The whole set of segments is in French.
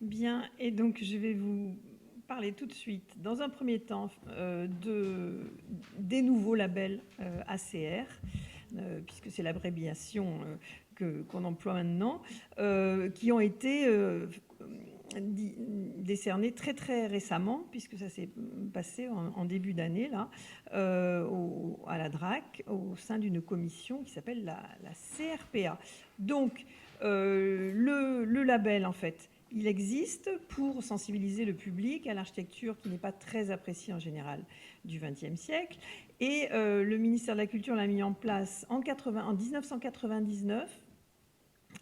Bien, et donc je vais vous parler tout de suite, dans un premier temps, des nouveaux labels ACR, puisque c'est l'abréviation qu'on emploie maintenant, qui ont été décernés très très récemment, puisque ça s'est passé en début d'année, là, à la DRAC, au sein d'une commission qui s'appelle la CRPA. Donc, le label, en fait, il existe pour sensibiliser le public à l'architecture qui n'est pas très appréciée en général du XXe siècle. Et le ministère de la Culture l'a mis en place en 1999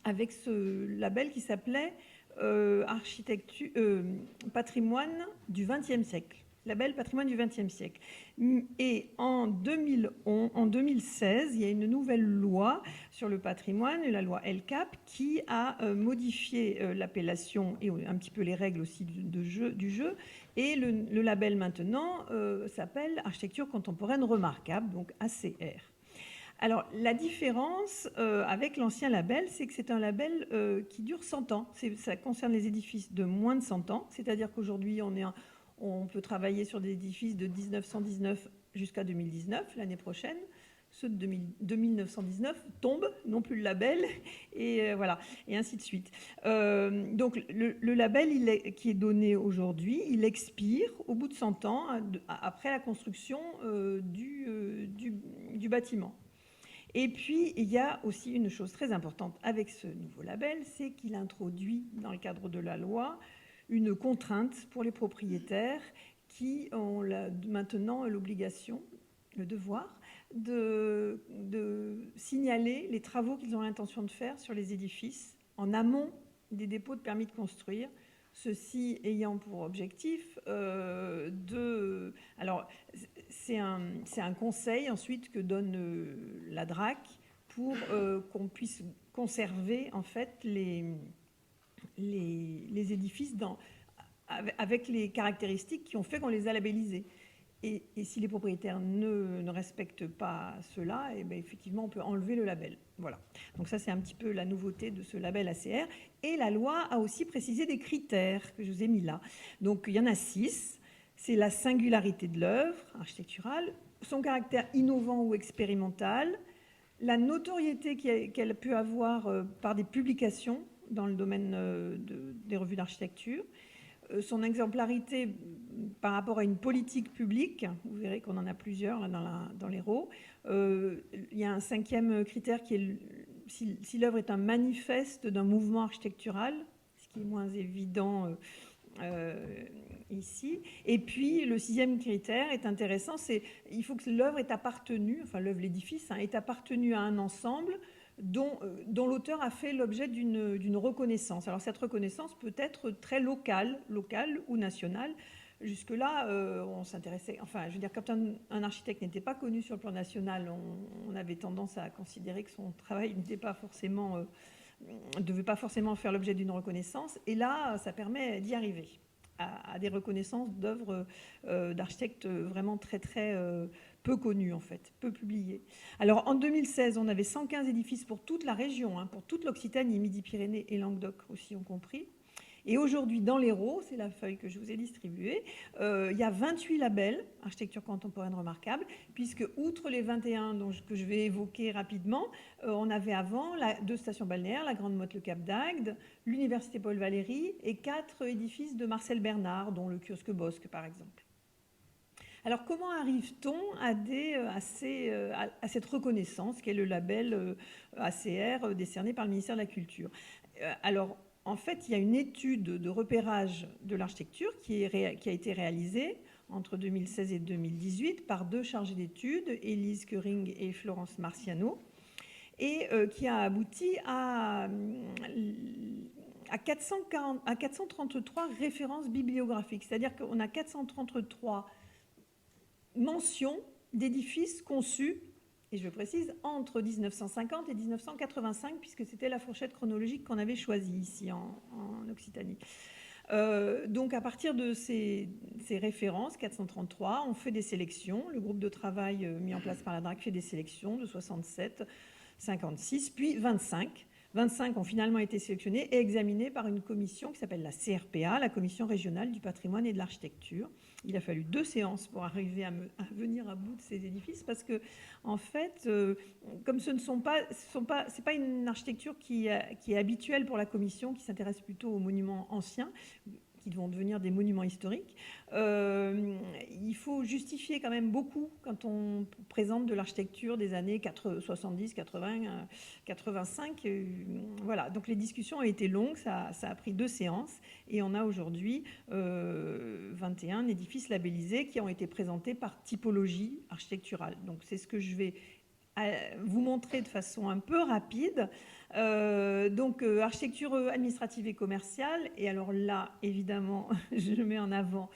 avec ce label qui s'appelait architecture, patrimoine du XXe siècle. Label patrimoine du XXe siècle. Et en 2016, il y a une nouvelle loi sur le patrimoine, la loi LCAP, qui a modifié l'appellation et un petit peu les règles aussi du jeu. Et le label maintenant s'appelle Architecture contemporaine remarquable, donc ACR. Alors, la différence avec l'ancien label, c'est que c'est un label qui dure 100 ans. Ça concerne les édifices de moins de 100 ans, c'est-à-dire qu'aujourd'hui, on peut travailler sur des édifices de 1919 jusqu'à 2019, l'année prochaine. Ceux de 1919 tombent, non plus le label, et voilà, et ainsi de suite. Donc, le label qui est donné aujourd'hui, il expire au bout de 100 ans, après la construction du bâtiment. Et puis, il y a aussi une chose très importante avec ce nouveau label, c'est qu'il introduit, dans le cadre de la loi, une contrainte pour les propriétaires qui ont maintenant l'obligation, le devoir, de signaler les travaux qu'ils ont l'intention de faire sur les édifices en amont des dépôts de permis de construire, ceci ayant pour objectif Alors, c'est un conseil ensuite que donne la DRAC pour qu'on puisse conserver en fait les édifices avec les caractéristiques qui ont fait qu'on les a labellisés. Et si les propriétaires ne respectent pas cela, et bien effectivement, on peut enlever le label. Voilà. Donc ça, c'est un petit peu la nouveauté de ce label ACR. Et la loi a aussi précisé des critères que je vous ai mis là. Donc il y en a 6. C'est la singularité de l'œuvre architecturale, son caractère innovant ou expérimental, la notoriété qu'elle peut avoir par des publications dans le domaine des revues d'architecture, son exemplarité par rapport à une politique publique. Vous verrez qu'on en a plusieurs là, dans l'Hérault. Il y a un 5e critère qui est si l'œuvre est un manifeste d'un mouvement architectural, ce qui est moins évident ici. Et puis le 6e critère est intéressant, c'est il faut que l'œuvre ait appartenu, enfin l'œuvre, l'édifice, ait appartenu à un ensemble dont l'auteur a fait l'objet d'une reconnaissance. Alors cette reconnaissance peut être très locale ou nationale. Jusque-là, on s'intéressait... Enfin, je veux dire, quand un architecte n'était pas connu sur le plan national, on avait tendance à considérer que son travail n'était pas forcément... ne devait pas forcément faire l'objet d'une reconnaissance. Et là, ça permet d'y arriver à des reconnaissances d'œuvres d'architectes vraiment très, très peu connus, en fait, peu publiés. Alors, en 2016, on avait 115 édifices pour toute la région, pour toute l'Occitanie, Midi-Pyrénées et Languedoc aussi ont compris. Et aujourd'hui, dans l'Hérault, c'est la feuille que je vous ai distribuée, il y a 28 labels architecture contemporaine remarquable, puisque outre les 21 que je vais évoquer rapidement, on avait avant 2 stations balnéaires, la Grande Motte, le Cap d'Agde, l'Université Paul Valéry et 4 édifices de Marcel Bernard, dont le kiosque Bosque, par exemple. Alors, comment arrive-t-on à cette reconnaissance qu'est le label ACR décerné par le ministère de la Culture? Alors, en fait, il y a une étude de repérage de l'architecture qui a été réalisée entre 2016 et 2018 par 2 chargés d'études, Élise Kering et Florence Marciano, et qui a abouti à 433 références bibliographiques. C'est-à-dire qu'on a 433 mentions d'édifices conçus, et je précise, entre 1950 et 1985, puisque c'était la fourchette chronologique qu'on avait choisie ici en Occitanie. Donc à partir de ces références, 433, on fait des sélections. Le groupe de travail mis en place par la DRAC fait des sélections de 67, 56, puis 25. 25 ont finalement été sélectionnés et examinés par une commission qui s'appelle la CRPA, la Commission régionale du patrimoine et de l'architecture. Il a fallu 2 séances pour arriver à venir à bout de ces édifices parce que, en fait, comme ce ne sont pas, c'est pas une architecture qui est habituelle pour la commission, qui s'intéresse plutôt aux monuments anciens, qui vont devenir des monuments historiques. Il faut justifier quand même beaucoup quand on présente de l'architecture des années 70, 80, 85. Voilà, donc les discussions ont été longues, ça a pris 2 séances et on a aujourd'hui 21 édifices labellisés qui ont été présentés par typologie architecturale. Donc c'est ce que je vais vous montrer de façon un peu rapide. Donc architecture administrative et commerciale, et alors là évidemment je mets en avant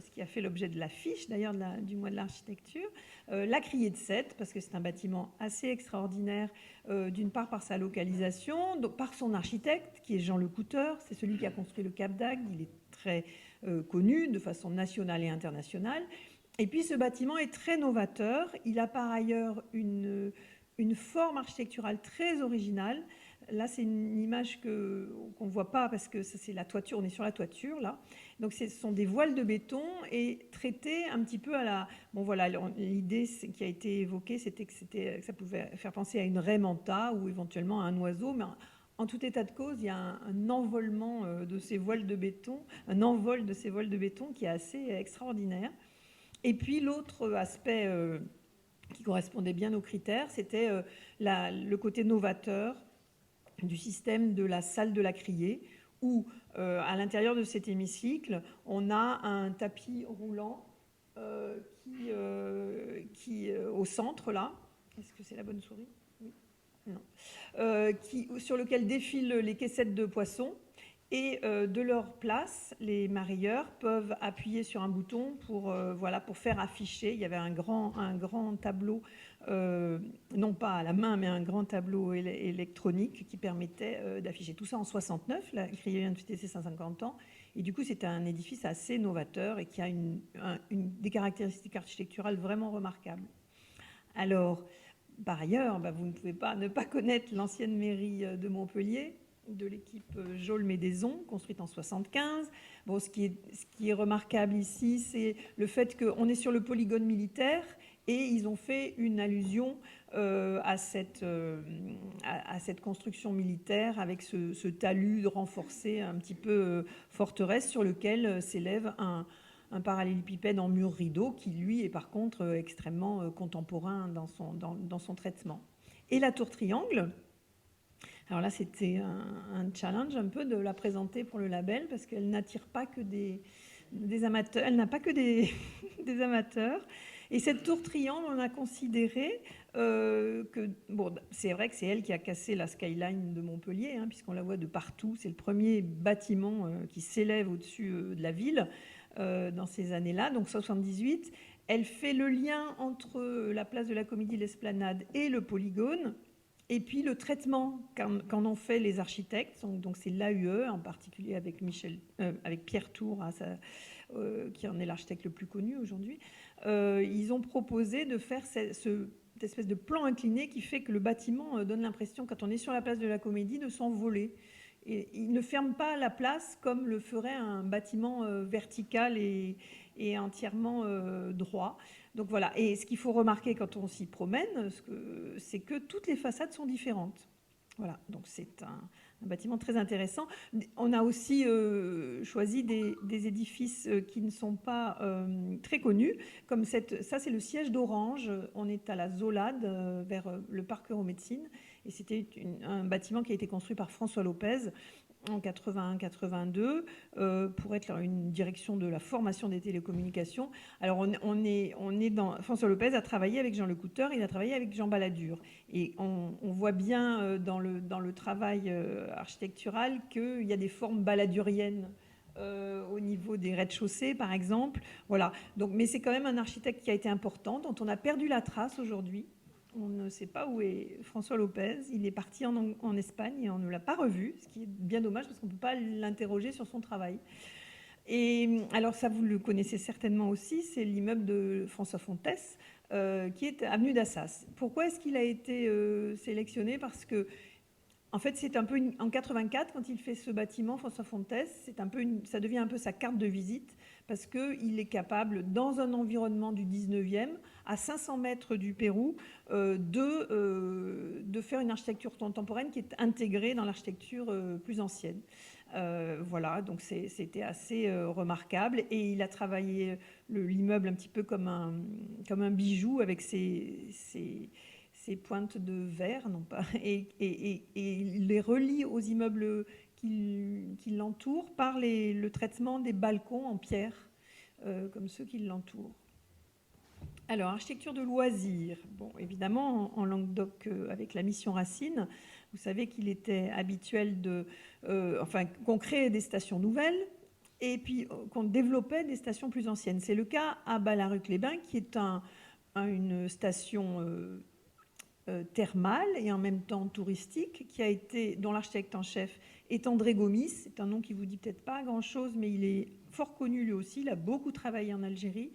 ce qui a fait l'objet de l'affiche d'ailleurs du mois de l'architecture, la Criée de Sète, parce que c'est un bâtiment assez extraordinaire, d'une part par sa localisation, donc par son architecte qui est Jean Lecouteur, c'est celui qui a construit le Cap d'Agde, il est très connu de façon nationale et internationale. Et puis ce bâtiment est très novateur. Il a par ailleurs une forme architecturale très originale. Là, c'est une image qu'on ne voit pas parce que c'est la toiture, on est sur la toiture là. Donc ce sont des voiles de béton et traités un petit peu à la... Bon voilà, l'idée qui a été évoquée, c'était que ça pouvait faire penser à une raie manta ou éventuellement à un oiseau, mais en tout état de cause, il y a un envolement de ces voiles de béton, un envol de ces voiles de béton qui est assez extraordinaire. Et puis l'autre aspect qui correspondait bien aux critères, c'était le côté novateur du système de la salle de la criée, où à l'intérieur de cet hémicycle, on a un tapis roulant qui au centre là. Est-ce que c'est la bonne souris? Oui. Non. Sur lequel défilent les caissettes de poissons. Et de leur place, les mareyeurs peuvent appuyer sur un bouton pour faire afficher. Il y avait un grand tableau, non pas à la main, mais un grand tableau électronique qui permettait d'afficher tout ça en 69. La criée vient de fêter ses 150 ans. Et du coup, c'est un édifice assez novateur et qui a des caractéristiques architecturales vraiment remarquables. Alors, par ailleurs, vous ne pouvez pas ne pas connaître l'ancienne mairie de Montpellier, de l'équipe Jaulmes-Médaison, construite en 75. Bon, ce qui est remarquable ici, c'est le fait qu'on est sur le polygone militaire et ils ont fait une allusion à cette construction militaire avec ce talus renforcé, un petit peu forteresse, sur lequel s'élève un parallélépipède en mur rideau qui, lui, est par contre extrêmement contemporain dans son traitement. Et la tour triangle, alors là, c'était un challenge un peu de la présenter pour le label parce qu'elle n'attire pas que des amateurs. Elle n'a pas que des amateurs. Et cette tour triangle, on a considéré que... Bon, c'est vrai que c'est elle qui a cassé la skyline de Montpellier, puisqu'on la voit de partout. C'est le premier bâtiment qui s'élève au-dessus de la ville dans ces années-là, donc 78. Elle fait le lien entre la place de la Comédie, l'Esplanade et le polygone. Et puis le traitement qu'en ont fait les architectes, donc c'est l'AUE, en particulier avec Pierre Tour, qui en est l'architecte le plus connu aujourd'hui, ils ont proposé de faire cette espèce de plan incliné qui fait que le bâtiment donne l'impression, quand on est sur la place de la Comédie, de s'envoler. Et il ne ferme pas la place comme le ferait un bâtiment vertical et entièrement droit. Donc voilà, et ce qu'il faut remarquer quand on s'y promène, c'est que toutes les façades sont différentes. Voilà, donc c'est un bâtiment très intéressant. On a aussi choisi des édifices qui ne sont pas très connus, comme ça c'est le siège d'Orange. On est à la Zolade, vers le parc Euromédecine, et c'était un bâtiment qui a été construit par François Lopez en 81-82 pour être une direction de la formation des télécommunications. Alors on est dans... François Lopez a travaillé avec Jean Lecouteur, il a travaillé avec Jean Balladur. Et on voit bien dans le travail architectural qu'il y a des formes balladuriennes au niveau des rez-de-chaussée, par exemple. Voilà. Donc, mais c'est quand même un architecte qui a été important, dont on a perdu la trace aujourd'hui. On ne sait pas où est François Lopez. Il est parti en Espagne et on ne l'a pas revu, ce qui est bien dommage parce qu'on ne peut pas l'interroger sur son travail. Et alors ça, vous le connaissez certainement aussi, c'est l'immeuble de François Fontès, qui est avenue d'Assas. Pourquoi est-ce qu'il a été sélectionné? Parce que En fait, c'est un peu en 84, quand il fait ce bâtiment, François Fontès, ça devient un peu sa carte de visite parce qu'il est capable, dans un environnement du 19e, à 500 mètres du Pérou, de faire une architecture contemporaine qui est intégrée dans l'architecture plus ancienne. Voilà, donc c'était assez remarquable. Et il a travaillé l'immeuble un petit peu comme un bijou avec ses pointes de verre, non pas, et il les relie aux immeubles qui l'entourent par le traitement des balcons en pierre, comme ceux qui l'entourent. Alors, architecture de loisirs. Bon, évidemment, en Languedoc, avec la mission Racine, vous savez qu'il était habituel qu'on crée des stations nouvelles et puis qu'on développait des stations plus anciennes. C'est le cas à Ballaruc-les-Bains, qui est une station thermale et en même temps touristique, dont l'architecte en chef est André Gomis. C'est un nom qui vous dit peut-être pas grand-chose, mais il est fort connu lui aussi. Il a beaucoup travaillé en Algérie.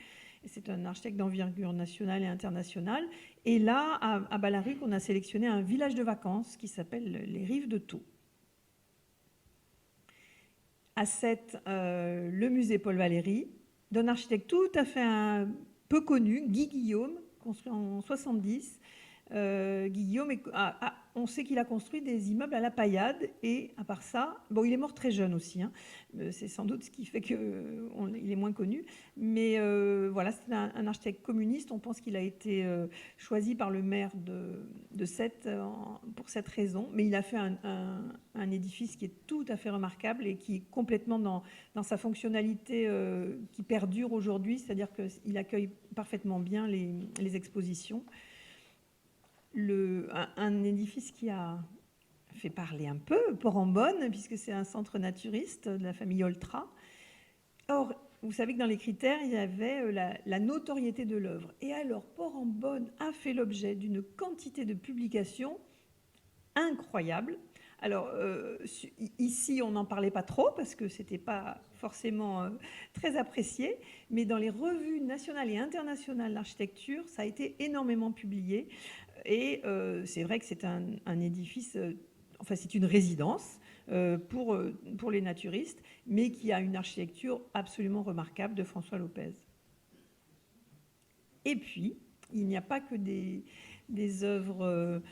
C'est un architecte d'envergure nationale et internationale. Et là, à Ballaruc, on a sélectionné un village de vacances qui s'appelle les Rives de Thau. À 7, le musée Paul Valéry, d'un architecte tout à fait peu connu, Guy Guillaume, construit en 70. Guillaume, on sait qu'il a construit des immeubles à la paillade, et à part ça, bon, il est mort très jeune aussi, hein. C'est sans doute ce qui fait qu'il est moins connu, mais voilà, c'est un architecte communiste. On pense qu'il a été choisi par le maire de Sète pour cette raison, mais il a fait un édifice qui est tout à fait remarquable et qui est complètement dans sa fonctionnalité qui perdure aujourd'hui, c'est-à-dire qu'il accueille parfaitement bien les expositions. Un édifice qui a fait parler un peu, Port-en-Bonne, puisque c'est un centre naturiste de la famille Oltra. Or, vous savez que dans les critères, il y avait la notoriété de l'œuvre. Et alors, Port-en-Bonne a fait l'objet d'une quantité de publications incroyables. Alors, ici, on n'en parlait pas trop parce que ce n'était pas forcément très apprécié, mais dans les revues nationales et internationales d'architecture, ça a été énormément publié. Et c'est vrai que c'est un édifice, enfin c'est une résidence pour les naturistes, mais qui a une architecture absolument remarquable de François Lopez. Et puis, il n'y a pas que des œuvres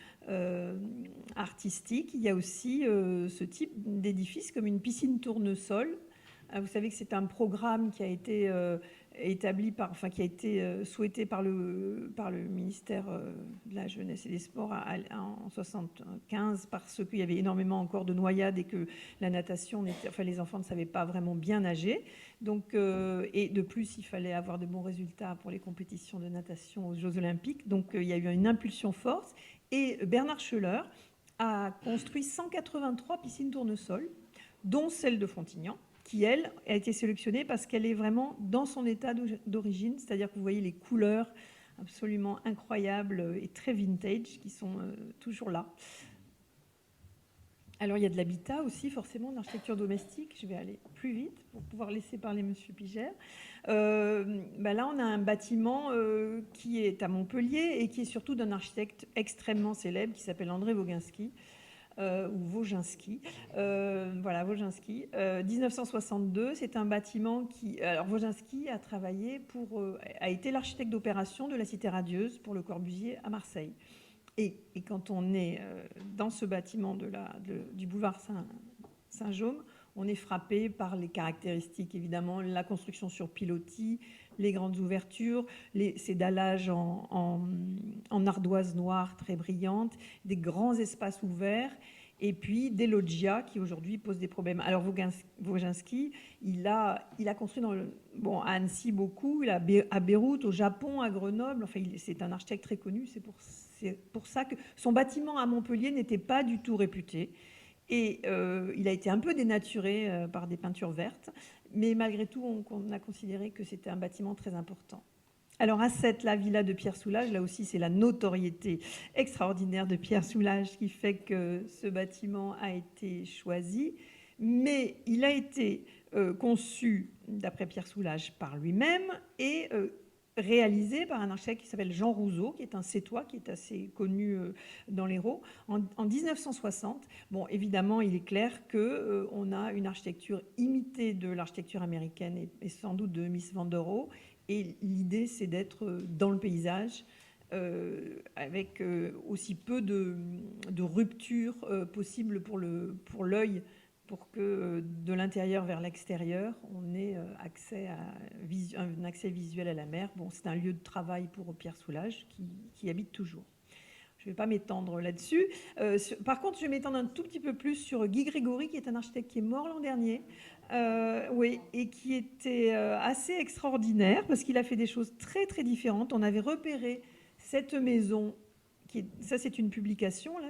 artistiques, il y a aussi ce type d'édifice comme une piscine tournesol. Vous savez que c'est un programme qui a été qui a été souhaité par le ministère de la Jeunesse et des Sports en 75, parce qu'il y avait énormément encore de noyades et que la natation, les enfants ne savaient pas vraiment bien nager. Donc, et de plus, il fallait avoir de bons résultats pour les compétitions de natation aux Jeux Olympiques. Donc, il y a eu une impulsion forte. Et Bernard Schoeller a construit 183 piscines tournesol, dont celle de Frontignan, qui, elle, a été sélectionnée parce qu'elle est vraiment dans son état d'origine, c'est-à-dire que vous voyez les couleurs absolument incroyables et très vintage qui sont toujours là. Alors, il y a de l'habitat aussi, forcément, d'architecture domestique. Je vais aller plus vite pour pouvoir laisser parler M. Pigère. Là, on a un bâtiment qui est à Montpellier et qui est surtout d'un architecte extrêmement célèbre qui s'appelle André Woginski. Ou Woginski. Voilà, Woginski. 1962, c'est un bâtiment qui... Alors, Woginski a travaillé a été l'architecte d'opération de la Cité radieuse pour Le Corbusier à Marseille. Et quand on est dans ce bâtiment du boulevard Saint-Jaume, on est frappé par les caractéristiques, évidemment, la construction sur pilotis, les grandes ouvertures, ces dallages en ardoise noire très brillante, des grands espaces ouverts, et puis des loggias qui aujourd'hui posent des problèmes. Alors Woginski, il a construit à Annecy beaucoup, à Beyrouth, au Japon, à Grenoble. Enfin, c'est un architecte très connu. C'est pour ça que son bâtiment à Montpellier n'était pas du tout réputé. Et il a été un peu dénaturé par des peintures vertes, mais malgré tout, on a considéré que c'était un bâtiment très important. Alors à 7, la villa de Pierre Soulages, là aussi c'est la notoriété extraordinaire de Pierre Soulages qui fait que ce bâtiment a été choisi, mais il a été conçu, d'après Pierre Soulages, par lui-même et réalisé par un architecte qui s'appelle Jean Rouzeau, qui est un Sétois, qui est assez connu dans l'Hérault, en 1960. Bon, évidemment, il est clair qu'on a une architecture imitée de l'architecture américaine et sans doute de Mies van der Rohe. Et l'idée, c'est d'être dans le paysage, avec aussi peu de rupture possible pour l'œil, pour que de l'intérieur vers l'extérieur, on ait un accès visuel à la mer. Bon, c'est un lieu de travail pour Pierre Soulages, qui y habite toujours. Je ne vais pas m'étendre là-dessus. Par contre, je vais m'étendre un tout petit peu plus sur Guy Grégory, qui est un architecte qui est mort l'an dernier, oui, et qui était assez extraordinaire, parce qu'il a fait des choses très, très différentes. On avait repéré cette maison, ça c'est une publication, là,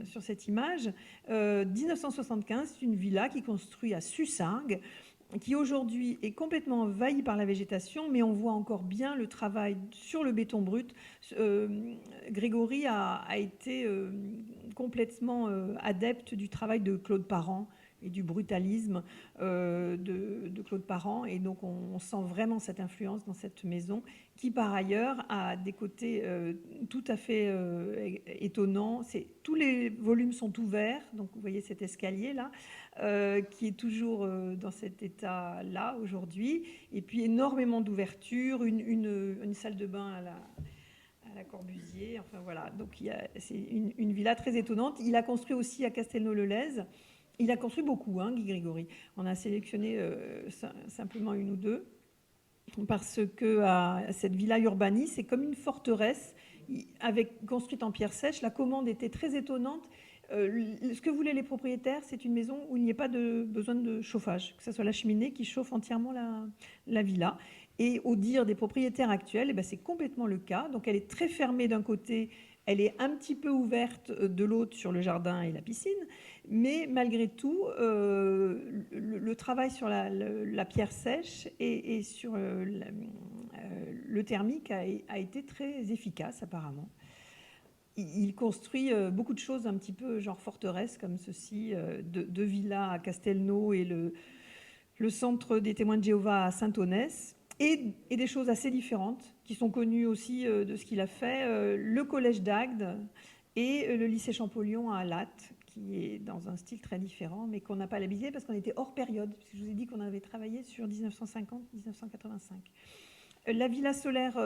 sur cette image, 1975, c'est une villa qui est construite à Sussargues, qui aujourd'hui est complètement envahie par la végétation, mais on voit encore bien le travail sur le béton brut. Grégory a été complètement adepte du travail de Claude Parent et du brutalisme de Claude Parent. Et donc, on sent vraiment cette influence dans cette maison qui, par ailleurs, a des côtés tout à fait étonnants. Tous les volumes sont ouverts. Donc, vous voyez cet escalier-là, qui est toujours dans cet état-là aujourd'hui. Et puis, énormément d'ouvertures, une salle de bain à la Corbusier. Enfin, voilà. Donc, c'est une villa très étonnante. Il a construit aussi à Castelnau-le-Lez. Il a construit beaucoup, Guy Grégory. On a sélectionné simplement une ou deux, parce que cette villa Urbani, c'est comme une forteresse construite en pierre sèche. La commande était très étonnante. Ce que voulaient les propriétaires, c'est une maison où il n'y ait pas besoin de chauffage, que ce soit la cheminée qui chauffe entièrement la villa. Et au dire des propriétaires actuels, c'est complètement le cas. Donc elle est très fermée d'un côté, elle est un petit peu ouverte de l'autre sur le jardin et la piscine, mais malgré tout, le travail sur la pierre sèche et sur le thermique a été très efficace apparemment. Il construit beaucoup de choses un petit peu genre forteresse comme ceci, deux villas à Castelnau et le centre des témoins de Jéhovah à Saint-Onès, et des choses assez différentes qui sont connues aussi de ce qu'il a fait, le collège d'Agde et le lycée Champollion à Latte, qui est dans un style très différent, mais qu'on n'a pas l'habitude parce qu'on était hors période, parce que je vous ai dit qu'on avait travaillé sur 1950-1985. La villa solaire,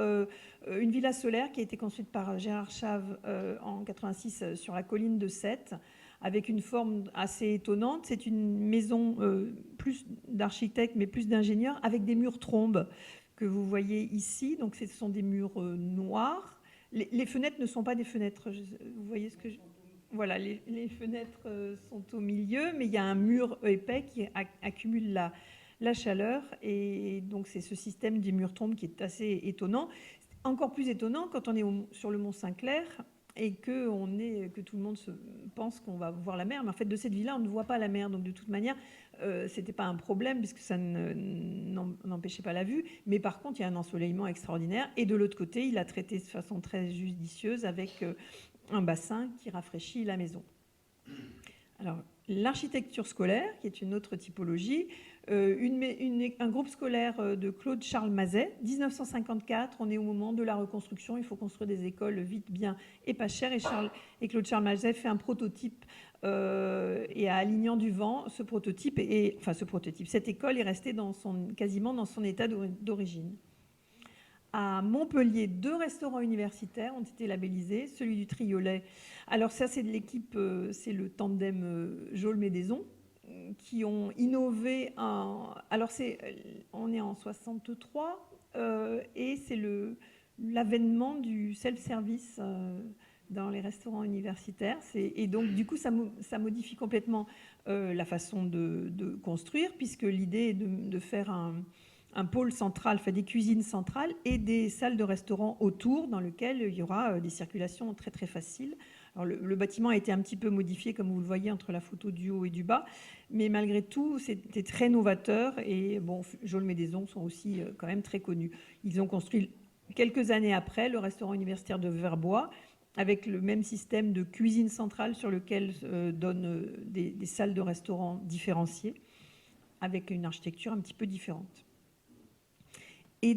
une villa solaire qui a été construite par Gérard Chave en 86 sur la colline de Sète, avec une forme assez étonnante. C'est une maison plus d'architectes, mais plus d'ingénieurs, avec des murs trombes que vous voyez ici. Donc ce sont des murs noirs. Les fenêtres ne sont pas des fenêtres. Vous voyez ce que je... Voilà, les fenêtres sont au milieu, mais il y a un mur épais qui accumule la chaleur. Et donc c'est ce système des murs trombes qui est assez étonnant. Encore plus étonnant quand on est sur le mont Saint-Clair et que tout le monde pense qu'on va voir la mer. Mais en fait, de cette villa, on ne voit pas la mer. Donc de toute manière, ce n'était pas un problème puisque ça n'empêchait pas la vue. Mais par contre, il y a un ensoleillement extraordinaire. Et de l'autre côté, il a traité de façon très judicieuse avec un bassin qui rafraîchit la maison. Alors, l'architecture scolaire, qui est une autre typologie, un groupe scolaire de Claude Charles Mazet, 1954, on est au moment de la reconstruction, il faut construire des écoles vite, bien et pas cher, et Claude Charles Mazet fait un prototype, et à Alignan du Vent, cette école est restée quasiment dans son état d'origine. À Montpellier, 2 restaurants universitaires ont été labellisés, celui du Triolet. Alors ça, c'est de l'équipe, c'est le tandem Jaulmes-Médaison, qui ont innové. Alors on est en 63, et c'est l'avènement du self-service dans les restaurants universitaires. Et donc, du coup, ça modifie complètement la façon de construire, puisque l'idée est de faire un pôle central, des cuisines centrales et des salles de restaurant autour dans lesquelles il y aura des circulations très très faciles. Alors le bâtiment a été un petit peu modifié, comme vous le voyez, entre la photo du haut et du bas, mais malgré tout, c'était très novateur. Et bon, Jaulmes-Médaison sont aussi quand même très connus. Ils ont construit quelques années après le restaurant universitaire de Verbois, avec le même système de cuisine centrale sur lequel donnent des salles de restaurant différenciées, avec une architecture un petit peu différente. et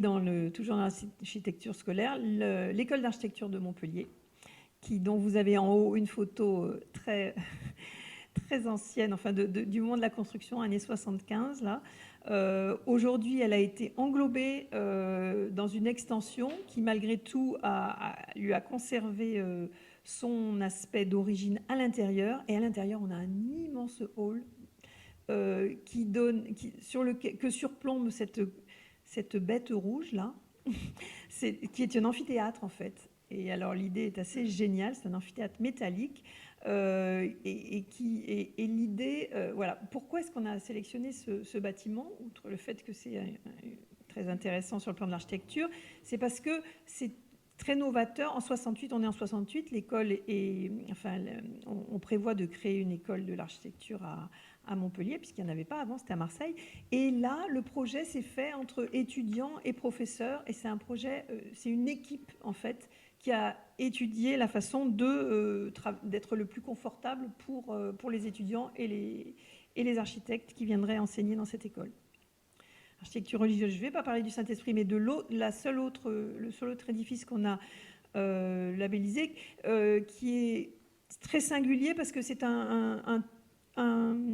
toujours dans l'architecture scolaire, l'école d'architecture de Montpellier, dont vous avez en haut une photo très, très ancienne, enfin du moment de la construction, années 75, là. Aujourd'hui, elle a été englobée dans une extension qui, malgré tout, lui a conservé son aspect d'origine à l'intérieur. Et à l'intérieur, on a un immense hall que surplombe cette bête rouge là, qui est un amphithéâtre en fait. Et alors l'idée est assez géniale, c'est un amphithéâtre métallique. Et l'idée, voilà, pourquoi est-ce qu'on a sélectionné ce bâtiment, outre le fait que c'est très intéressant sur le plan de l'architecture, c'est parce que c'est très novateur. En 68, on est en 68, l'école on prévoit de créer une école de l'architecture à Montpellier, puisqu'il n'y en avait pas avant, c'était à Marseille. Et là, le projet s'est fait entre étudiants et professeurs, et c'est un projet, c'est une équipe en fait, qui a étudié la façon d'être le plus confortable pour les étudiants et les architectes qui viendraient enseigner dans cette école. Architecture religieuse, je ne vais pas parler du Saint-Esprit, mais le seul autre édifice qu'on a labellisé, qui est très singulier parce que c'est un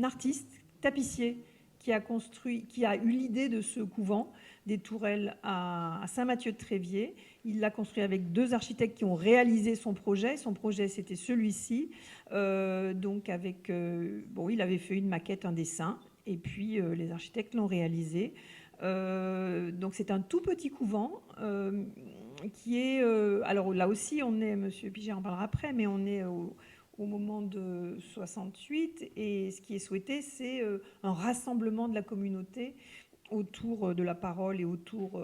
artiste tapissier qui a eu l'idée de ce couvent des Tourelles à Saint-Mathieu-de-Tréviers. Il l'a construit avec 2 architectes qui ont réalisé son projet. Son projet, c'était celui-ci. Donc, il avait fait une maquette, un dessin, et puis les architectes l'ont réalisé. Donc, c'est un tout petit couvent qui est... alors là aussi, M. Piget en parlera après, mais on est au moment de 68, et ce qui est souhaité, c'est un rassemblement de la communauté autour de la parole et autour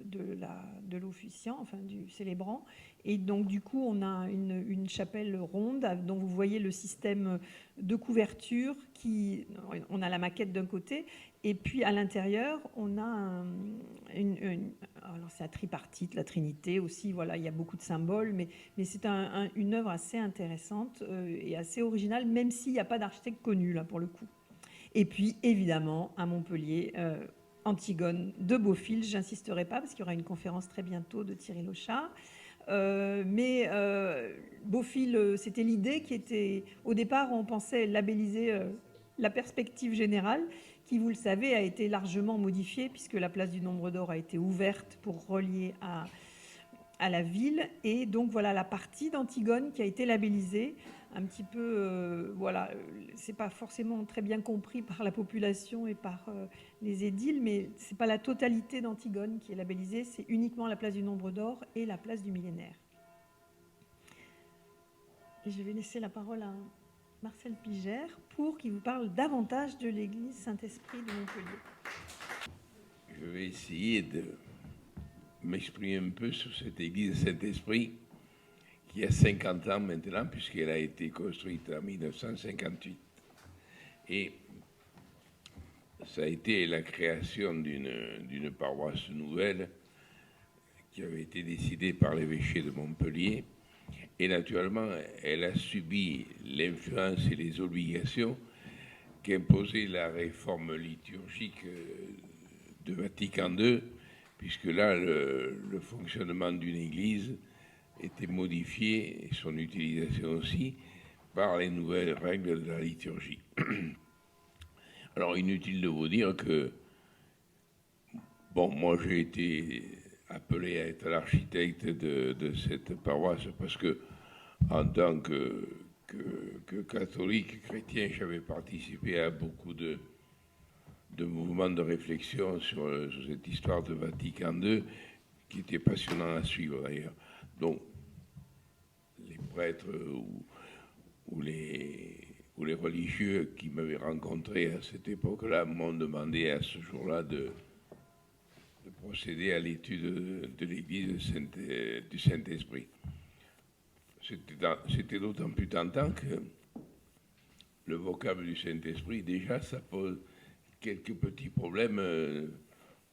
de l'officiant, enfin du célébrant. Et donc du coup, on a une chapelle ronde dont vous voyez le système de couverture. On a la maquette d'un côté, et puis à l'intérieur, on a alors c'est la tripartite, la Trinité aussi. Voilà, il y a beaucoup de symboles, mais c'est une œuvre assez intéressante et assez originale, même s'il n'y a pas d'architecte connu là pour le coup. Et puis, évidemment, à Montpellier, Antigone de Bofill. J'insisterai pas parce qu'il y aura une conférence très bientôt de Thierry Lochard. Mais Bofill, c'était l'idée qui était... Au départ, on pensait labelliser la perspective générale, qui, vous le savez, a été largement modifiée puisque la place du Nombre d'Or a été ouverte pour relier à la ville. Et donc, voilà la partie d'Antigone qui a été labellisée. Un petit peu, voilà, c'est pas forcément très bien compris par la population et par les édiles, mais c'est pas la totalité d'Antigone qui est labellisée, c'est uniquement la place du Nombre d'Or et la place du Millénaire. Et je vais laisser la parole à Marcel Pigère pour qu'il vous parle davantage de l'église Saint-Esprit de Montpellier. Je vais essayer de m'exprimer un peu sur cette église Saint-Esprit qui a 50 ans maintenant, puisqu'elle a été construite en 1958. Et ça a été la création d'une paroisse nouvelle qui avait été décidée par l'évêché de Montpellier. Et naturellement, elle a subi l'influence et les obligations qu'imposait la réforme liturgique de Vatican II, puisque là, le fonctionnement d'une église était modifié, et son utilisation aussi, par les nouvelles règles de la liturgie. Alors, inutile de vous dire que, bon, moi j'ai été appelé à être l'architecte de cette paroisse parce que, en tant que catholique, chrétien, j'avais participé à beaucoup de mouvements de réflexion sur cette histoire de Vatican II, qui était passionnant à suivre d'ailleurs. Donc, les prêtres ou les religieux qui m'avaient rencontré à cette époque-là m'ont demandé à ce jour-là de procéder à l'étude de l'église du Saint-Esprit. C'était d'autant plus tentant que le vocable du Saint-Esprit, déjà, ça pose quelques petits problèmes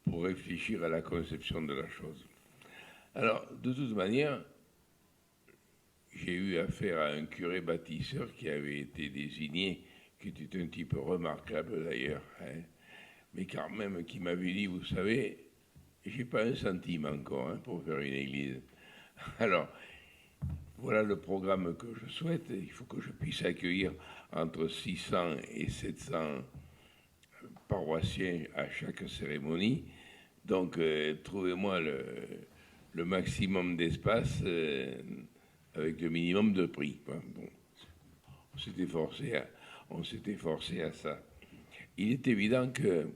pour réfléchir à la conception de la chose. Alors, de toute manière, j'ai eu affaire à un curé bâtisseur qui avait été désigné, qui était un type remarquable d'ailleurs, hein, mais quand même qui m'avait dit, vous savez, j'ai pas un centime encore pour faire une église. Alors, voilà le programme que je souhaite. Il faut que je puisse accueillir entre 600 et 700 paroissiens à chaque cérémonie. Donc, trouvez-moi le maximum d'espace avec le minimum de prix. Bon, on s'était forcé à ça. Il est évident que,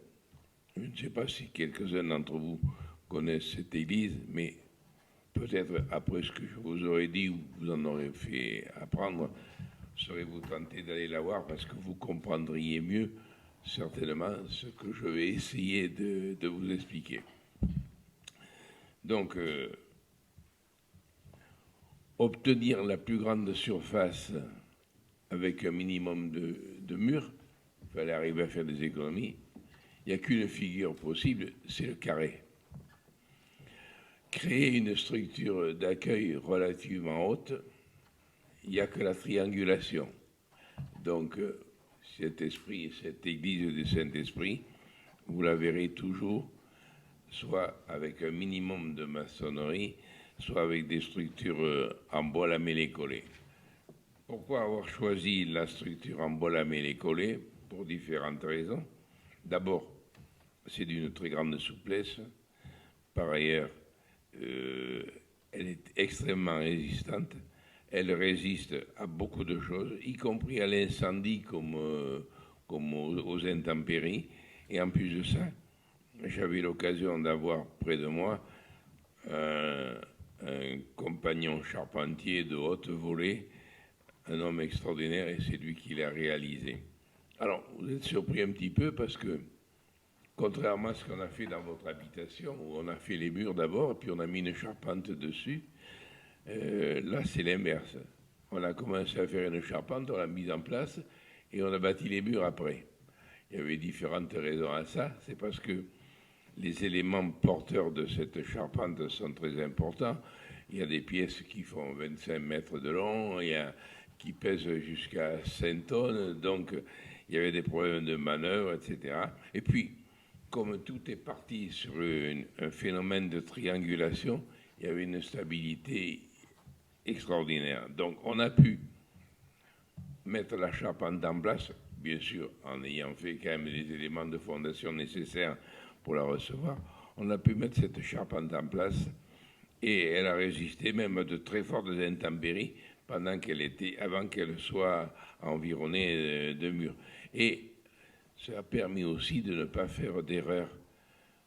je ne sais pas si quelques-uns d'entre vous connaissent cette église, mais peut-être après ce que je vous aurais dit ou vous en aurez fait apprendre, serez-vous tenté d'aller la voir parce que vous comprendriez mieux certainement ce que je vais essayer de vous expliquer. Donc, obtenir la plus grande surface avec un minimum de murs, il fallait arriver à faire des économies. Il n'y a qu'une figure possible, c'est le carré. Créer une structure d'accueil relativement haute, il n'y a que la triangulation. Donc, cet esprit, cette église du Saint-Esprit, vous la verrez toujours, soit avec un minimum de maçonnerie, soit avec des structures en bois lamellé collé. Pourquoi avoir choisi la structure en bois lamellé collé? Pour différentes raisons. D'abord, c'est d'une très grande souplesse. Par ailleurs, elle est extrêmement résistante. Elle résiste à beaucoup de choses, y compris à l'incendie comme aux intempéries. Et en plus de ça, j'avais l'occasion d'avoir près de moi un compagnon charpentier de haute volée, un homme extraordinaire, et c'est lui qui l'a réalisé. Alors, vous êtes surpris un petit peu parce que, contrairement à ce qu'on a fait dans votre habitation, où on a fait les murs d'abord, et puis on a mis une charpente dessus, là c'est l'inverse. On a commencé à faire une charpente, on l'a mise en place, et on a bâti les murs après. Il y avait différentes raisons à ça. C'est parce que les éléments porteurs de cette charpente sont très importants. Il y a des pièces qui font 25 mètres de long, il y a qui pèsent jusqu'à 5 tonnes, donc il y avait des problèmes de manœuvre, etc. Et puis, comme tout est parti sur un phénomène de triangulation, il y avait une stabilité extraordinaire. Donc on a pu mettre la charpente en place, bien sûr en ayant fait quand même les éléments de fondation nécessaires pour la recevoir. On a pu mettre cette charpente en place et elle a résisté même à de très fortes intempéries avant qu'elle soit environnée de murs. Et ça a permis aussi de ne pas faire d'erreur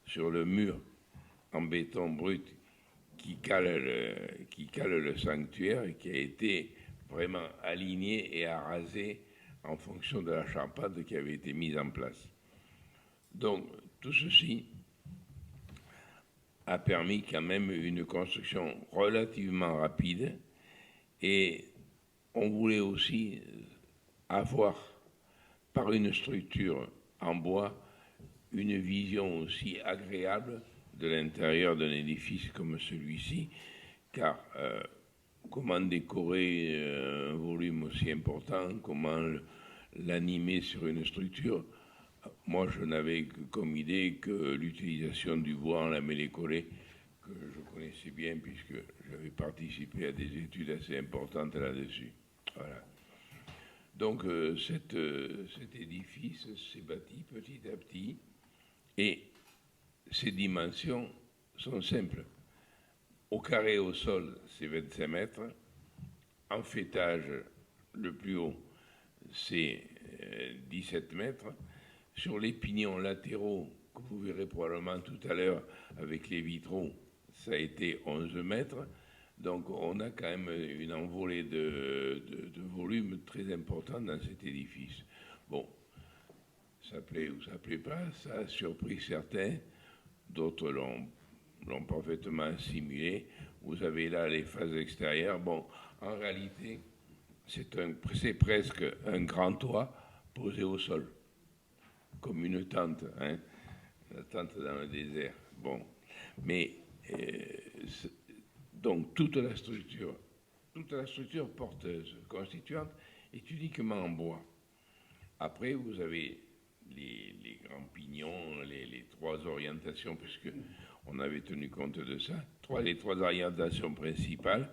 sur le mur en béton brut qui cale le sanctuaire et qui a été vraiment aligné et arasé en fonction de la charpente qui avait été mise en place. Donc, tout ceci a permis quand même une construction relativement rapide et on voulait aussi avoir, par une structure en bois, une vision aussi agréable de l'intérieur d'un édifice comme celui-ci, car comment décorer un volume aussi important, comment l'animer sur une structure. Moi, je n'avais comme idée que l'utilisation du bois en lamellé collé, que je connaissais bien puisque j'avais participé à des études assez importantes là-dessus. Voilà. Donc cet édifice s'est bâti petit à petit et ses dimensions sont simples. Au carré au sol, c'est 25 mètres. En fêtage, le plus haut, c'est 17 mètres. Sur les pignons latéraux, que vous verrez probablement tout à l'heure avec les vitraux, ça a été 11 mètres. Donc on a quand même une envolée de volume très important dans cet édifice. Bon, ça plaît ou ça plaît pas, ça a surpris certains, d'autres l'ont parfaitement assimilé. Vous avez là les phases extérieures. Bon, en réalité, c'est presque un grand toit posé au sol, comme une tente, la tente dans le désert. Bon, mais donc toute la structure porteuse, constituante, est uniquement en bois. Après, vous avez les grands pignons, les trois orientations, puisque on avait tenu compte de ça. Les trois orientations principales,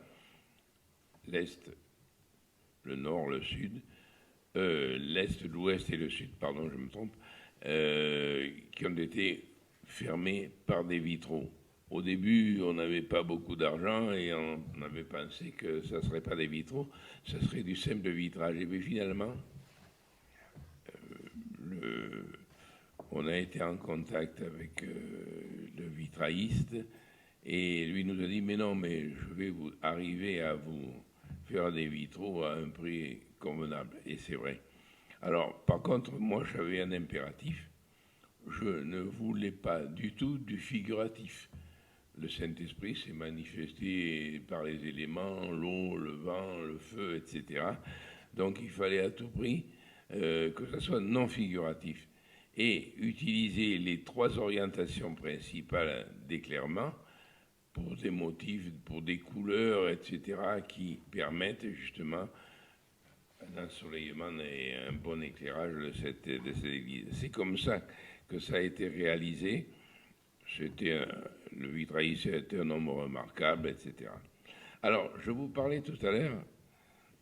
l'Est, le Nord, le Sud, l'Est, l'Ouest et le Sud, pardon, je me trompe, qui ont été fermés par des vitraux. Au début, on n'avait pas beaucoup d'argent et on avait pensé que ça ne serait pas des vitraux, ça serait du simple vitrage. Et puis finalement, on a été en contact avec le vitrailliste et lui nous a dit mais non, mais je vais arriver à vous faire des vitraux à un prix convenable. Et c'est vrai. Alors, par contre, moi, j'avais un impératif. Je ne voulais pas du tout du figuratif. Le Saint-Esprit s'est manifesté par les éléments, l'eau, le vent, le feu, etc. Donc, il fallait à tout prix que ça soit non figuratif. Et utiliser les trois orientations principales d'éclairement pour des motifs, pour des couleurs, etc., qui permettent justement un ensoleillement et un bon éclairage de cette église. C'est comme ça que ça a été réalisé. Le vitrailliste était un homme remarquable, etc. Alors, je vous parlais tout à l'heure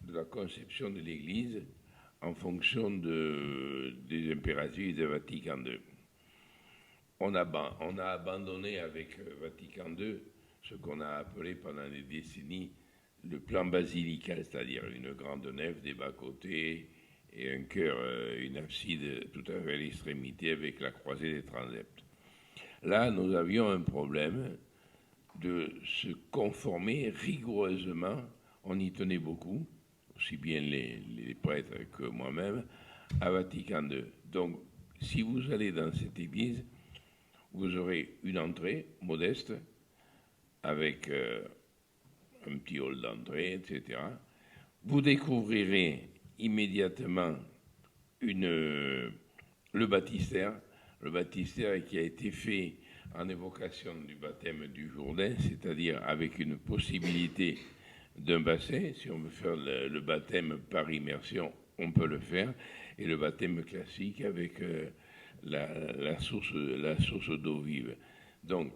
de la conception de l'église en fonction des impératifs de Vatican II. On a abandonné avec Vatican II ce qu'on a appelé pendant des décennies le plan basilical, c'est-à-dire une grande nef, des bas-côtés et un chœur, une abside tout à fait à l'extrémité avec la croisée des transepts. Là, nous avions un problème de se conformer rigoureusement, on y tenait beaucoup, aussi bien les prêtres que moi-même, à Vatican II. Donc, si vous allez dans cette église, vous aurez une entrée modeste avec un petit hall d'entrée, etc. Vous découvrirez immédiatement le baptistère qui a été fait en évocation du baptême du Jourdain, c'est-à-dire avec une possibilité d'un bassin. Si on veut faire le baptême par immersion, on peut le faire, et le baptême classique avec la source d'eau vive. Donc,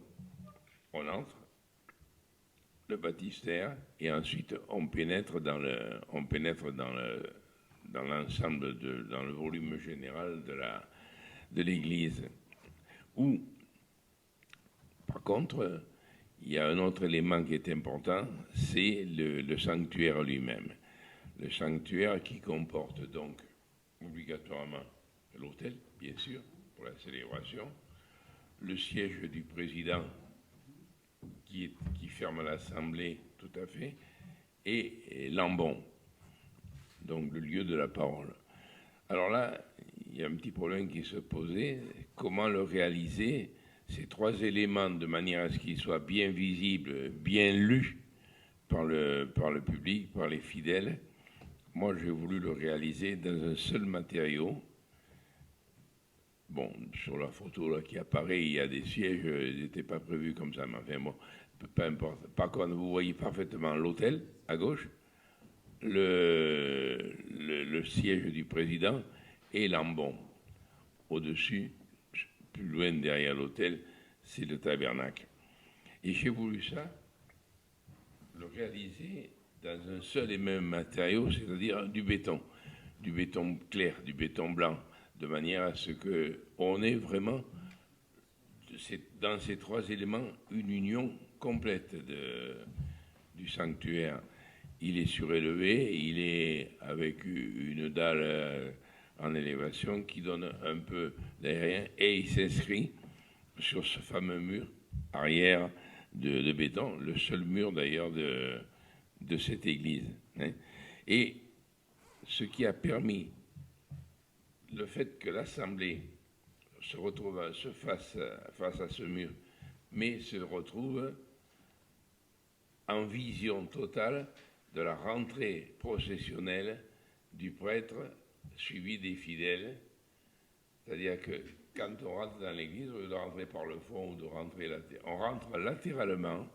on entre, le baptistère, et ensuite on pénètre dans l'ensemble, dans le volume général de l'église. Où, par contre, il y a un autre élément qui est important, c'est le sanctuaire lui-même. Le sanctuaire qui comporte donc obligatoirement l'autel, bien sûr, pour la célébration, le siège du président qui ferme l'assemblée, tout à fait, et l'ambon, donc le lieu de la parole. Alors là, il y a un petit problème qui se posait, comment le réaliser, ces trois éléments, de manière à ce qu'ils soient bien visibles, bien lus par le public, par les fidèles. Moi, j'ai voulu le réaliser dans un seul matériau. Bon, sur la photo là, qui apparaît, il y a des sièges, ils n'étaient pas prévus comme ça, mais enfin bon, peu importe. Par contre, vous voyez parfaitement l'autel à gauche, le siège du président et l'ambon. Au-dessus, plus loin derrière l'autel, c'est le tabernacle. Et j'ai voulu ça, le réaliser dans un seul et même matériau, c'est-à-dire du béton clair, du béton blanc, de manière à ce qu'on ait vraiment, dans ces trois éléments, une union complète du sanctuaire. Il est surélevé, il est avec une dalle en élévation qui donne un peu d'aérien, et il s'inscrit sur ce fameux mur arrière de béton, le seul mur d'ailleurs de cette église. Hein. Et ce qui a permis le fait que l'Assemblée se fasse face à ce mur, mais se retrouve en vision totale de la rentrée processionnelle du prêtre suivi des fidèles. C'est-à-dire que quand on rentre dans l'église, au lieu de rentrer par le fond ou de rentrer on rentre latéralement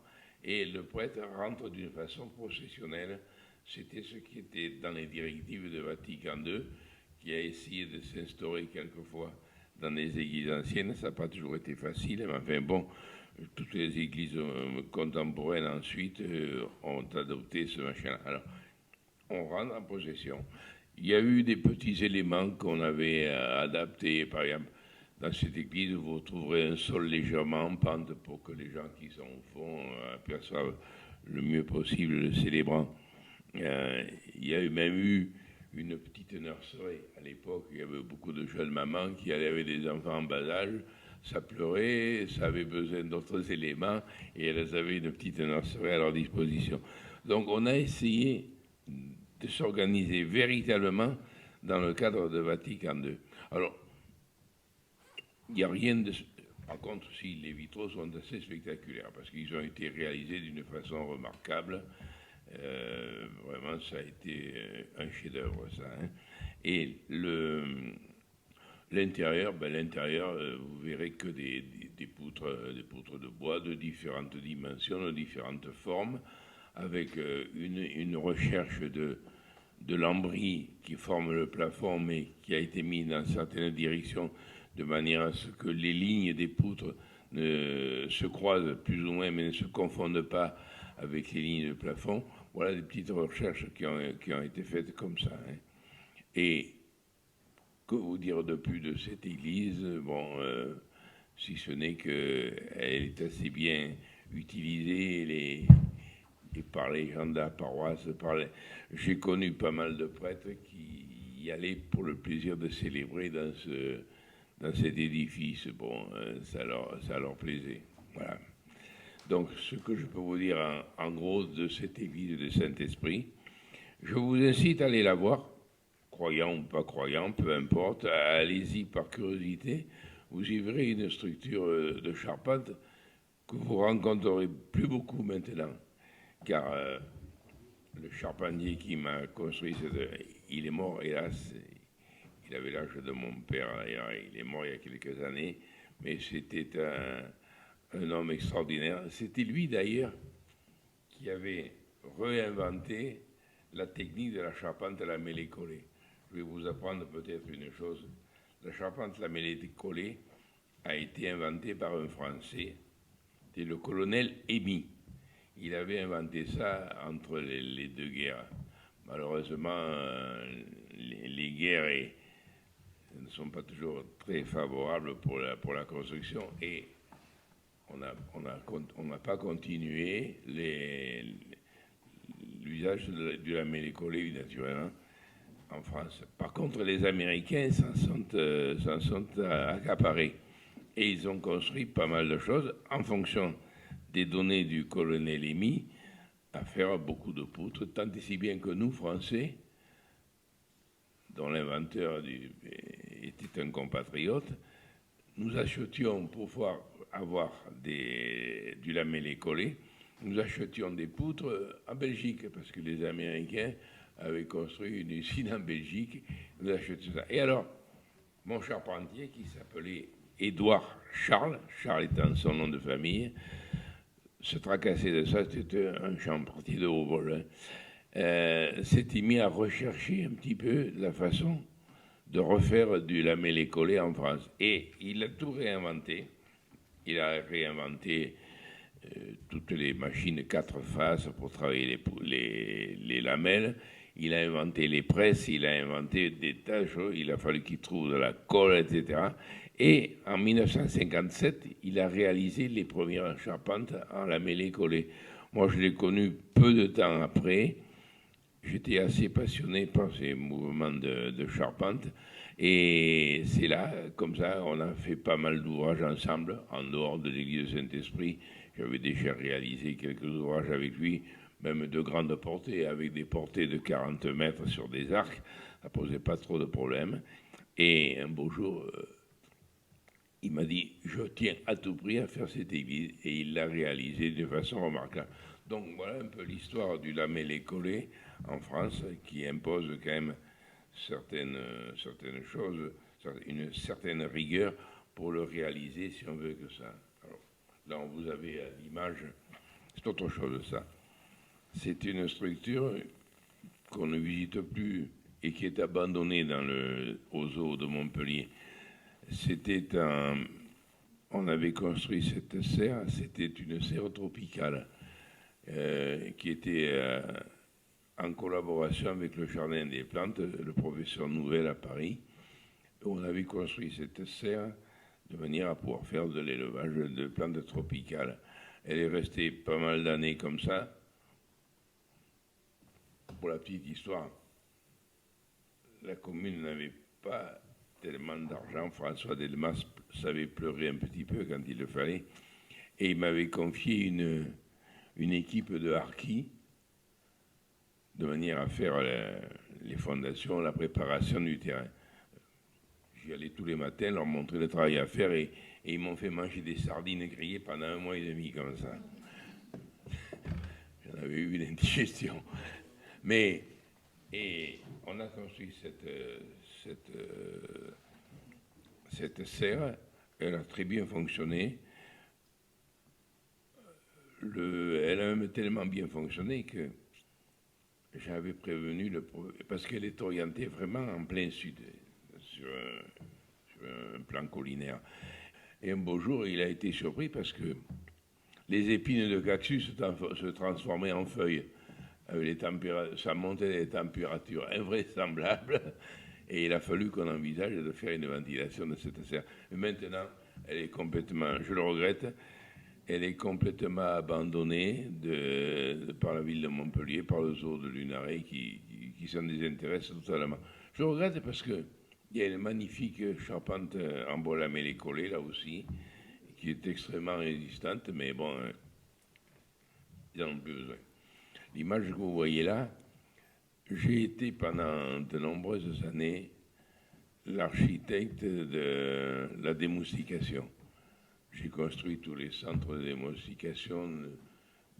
et le prêtre rentre d'une façon processionnelle. C'était ce qui était dans les directives de Vatican II, qui a essayé de s'instaurer quelquefois dans les églises anciennes, ça n'a pas toujours été facile, mais enfin bon, toutes les églises contemporaines ensuite ont adopté ce machin-là. Alors, on rentre en possession. Il y a eu des petits éléments qu'on avait adaptés. Par exemple, dans cette église, vous trouverez un sol légèrement en pente pour que les gens qui sont au fond aperçoivent le mieux possible le célébrant. Il y a même eu une petite nurserie. À l'époque, il y avait beaucoup de jeunes mamans qui allaient avec des enfants en bas âge. Ça pleurait, ça avait besoin d'autres éléments, et elles avaient une petite nurserie à leur disposition. Donc on a essayé de s'organiser véritablement dans le cadre de Vatican II. Alors, il n'y a rien de... Par contre, si les vitraux sont assez spectaculaires, parce qu'ils ont été réalisés d'une façon remarquable. Vraiment, ça a été un chef-d'œuvre, ça. Hein. Et l'intérieur, vous verrez que des poutres de bois de différentes dimensions, de différentes formes, avec une recherche de lambris qui forment le plafond, mais qui a été mis dans certaines directions de manière à ce que les lignes des poutres se croisent plus ou moins, mais ne se confondent pas avec les lignes de plafond. Voilà des petites recherches qui ont été faites comme ça. Hein. Et que vous dire de plus de cette église? Bon, si ce n'est qu'elle est assez bien utilisée par les gens de la paroisse. J'ai connu pas mal de prêtres qui y allaient pour le plaisir de célébrer dans cet édifice. Bon, ça leur plaisait. Voilà. Donc, ce que je peux vous dire en gros de cette église de Saint-Esprit, je vous incite à aller la voir, croyant ou pas croyant, peu importe, allez-y par curiosité. Vous y verrez une structure de charpente que vous rencontrerez plus beaucoup maintenant, car le charpentier qui m'a construit, il est mort, hélas. Il avait l'âge de mon père, il est mort il y a quelques années, mais c'était un homme extraordinaire. C'était lui d'ailleurs qui avait réinventé la technique de la charpente à la mêlée collée. Je vais vous apprendre peut-être une chose. La charpente à la mêlée collée a été inventée par un Français, c'était le colonel Émy. Il avait inventé ça entre les deux guerres. Malheureusement, les guerres ne sont pas toujours très favorables pour la construction, et on n'a pas continué l'usage de la mêlée collée, naturellement, en France. Par contre, les Américains s'en sont accaparés. Et ils ont construit pas mal de choses en fonction des données du colonel Émy, à faire beaucoup de poutres, tant et si bien que nous, Français, dont l'inventeur était un compatriote, nous achetions, pour pouvoir avoir du lamellé collé, nous achetions des poutres en Belgique, parce que les Américains avaient construit une usine en Belgique, nous achetions ça. Et alors, mon charpentier, qui s'appelait Édouard Charles étant son nom de famille, se tracassait de ça, c'était un charpentier de haut vol, s'était mis à rechercher un petit peu la façon de refaire du lamellé collé en France. Et il a tout réinventé. Il a réinventé toutes les machines 4 faces pour travailler les lamelles. Il a inventé les presses, il a inventé des tas de choses. Il a fallu qu'il trouve de la colle, etc. Et en 1957, il a réalisé les premières charpentes en lamellé collé. Moi, je l'ai connu peu de temps après. J'étais assez passionné par ces mouvements de charpente. Et c'est là, comme ça, on a fait pas mal d'ouvrages ensemble, en dehors de l'église de Saint-Esprit. J'avais déjà réalisé quelques ouvrages avec lui, même de grande portée, avec des portées de 40 mètres sur des arcs. Ça posait pas trop de problèmes. Et un beau jour, il m'a dit, je tiens à tout prix à faire cette église. Et il l'a réalisé de façon remarquable. Donc voilà un peu l'histoire du lamellé collé en France, qui impose quand même certaines choses, une certaine rigueur pour le réaliser, si on veut que ça. Alors, là, vous avez à l'image, c'est autre chose, ça. C'est une structure qu'on ne visite plus et qui est abandonnée au zoo de Montpellier. On avait construit cette serre, c'était une serre tropicale qui était en collaboration avec le Jardin des Plantes, le professeur Nouvel à Paris. On avait construit cette serre de manière à pouvoir faire de l'élevage de plantes tropicales. Elle est restée pas mal d'années comme ça. Pour la petite histoire, la commune n'avait pas tellement d'argent. François Delmas savait pleurer un petit peu quand il le fallait. Et il m'avait confié une équipe de harkis de manière à faire les fondations, la préparation du terrain. J'y allais tous les matins, leur montrer le travail à faire et ils m'ont fait manger des sardines grillées pendant 1 mois et demi comme ça. J'en avais eu une indigestion. Mais on a construit cette serre, elle a très bien fonctionné. Elle a même tellement bien fonctionné que j'avais prévenu parce qu'elle est orientée vraiment en plein sud, sur un plan collinaire. Et un beau jour, il a été surpris parce que les épines de cactus se transformaient en feuilles. Ça montait les températures invraisemblables. Et il a fallu qu'on envisage de faire une ventilation de cette serre. Et maintenant, elle est complètement, je le regrette, elle est complètement abandonnée par la ville de Montpellier, par le zoo de Lunaret qui s'en désintéresse totalement. Je regrette parce qu'il y a une magnifique charpente en bois lamellé collé là aussi, qui est extrêmement résistante, mais bon, ils n'en ont plus besoin. L'image que vous voyez là, j'ai été pendant de nombreuses années l'architecte de la démoustication. J'ai construit tous les centres de démoustication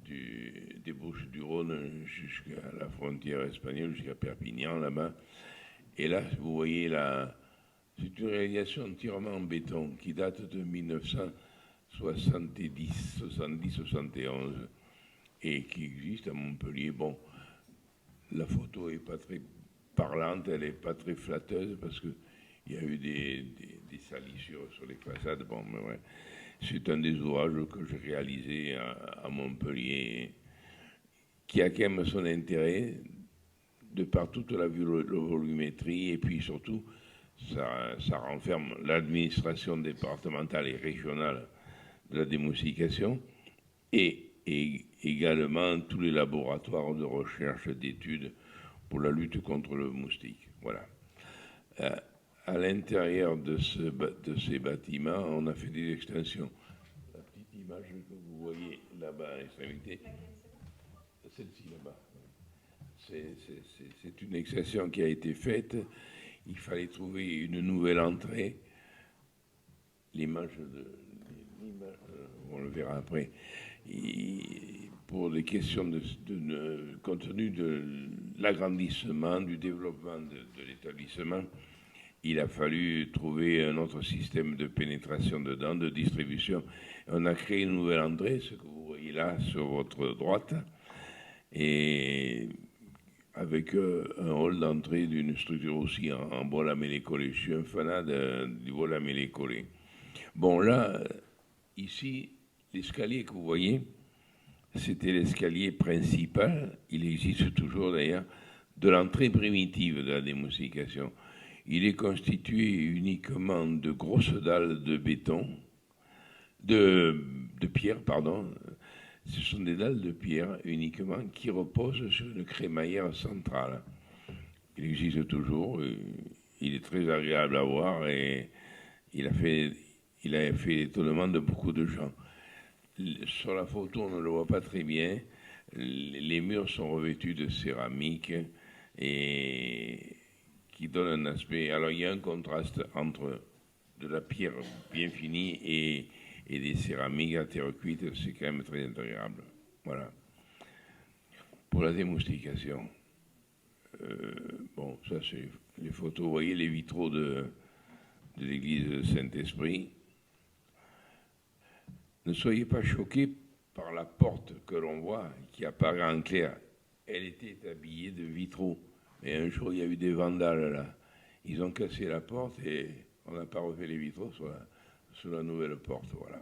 des Bouches-du-Rhône jusqu'à la frontière espagnole, jusqu'à Perpignan, là-bas. Et là, vous voyez, c'est une réalisation entièrement en béton qui date de 1970-71 et qui existe à Montpellier. Bon, la photo n'est pas très parlante, elle n'est pas très flatteuse parce qu'il y a eu des salissures sur les façades. Bon, mais ouais. C'est un des ouvrages que j'ai réalisé à Montpellier qui a quand même son intérêt de par toute la volumétrie et puis surtout ça renferme l'administration départementale et régionale de la démoustication et également tous les laboratoires de recherche d'études pour la lutte contre le moustique. Voilà. À l'intérieur de ces bâtiments, on a fait des extensions. La petite image que vous voyez là-bas à l'extrémité, celle-ci là-bas, c'est une extension qui a été faite. Il fallait trouver une nouvelle entrée. L'image, on le verra après. Pour des questions compte tenu de l'agrandissement, du développement de l'établissement, il a fallu trouver un autre système de pénétration dedans, de distribution. On a créé une nouvelle entrée, ce que vous voyez là sur votre droite, et avec un hall d'entrée d'une structure aussi en bois lamellé collé. Je suis un fanat du bois lamellé collé. Bon, là, ici, l'escalier que vous voyez, c'était l'escalier principal, il existe toujours d'ailleurs, de l'entrée primitive de la démoustication. Il est constitué uniquement de grosses dalles de béton, de pierre, pardon. Ce sont des dalles de pierre uniquement qui reposent sur une crémaillère centrale. Il existe toujours, il est très agréable à voir et il a fait l'étonnement de beaucoup de gens. Sur la photo, on ne le voit pas très bien. Les murs sont revêtus de céramique et qui donne un aspect. Alors, il y a un contraste entre de la pierre bien finie et des céramiques à terre cuite. C'est quand même très agréable. Voilà. Pour la démoustication. Bon, ça, c'est les photos. Vous voyez les vitraux de l'église Saint-Esprit. Ne soyez pas choqués par la porte que l'on voit, qui apparaît en clair. Elle était habillée de vitraux. Et un jour, il y a eu des vandales là. Ils ont cassé la porte et On n'a pas refait les vitraux sur la nouvelle porte, voilà.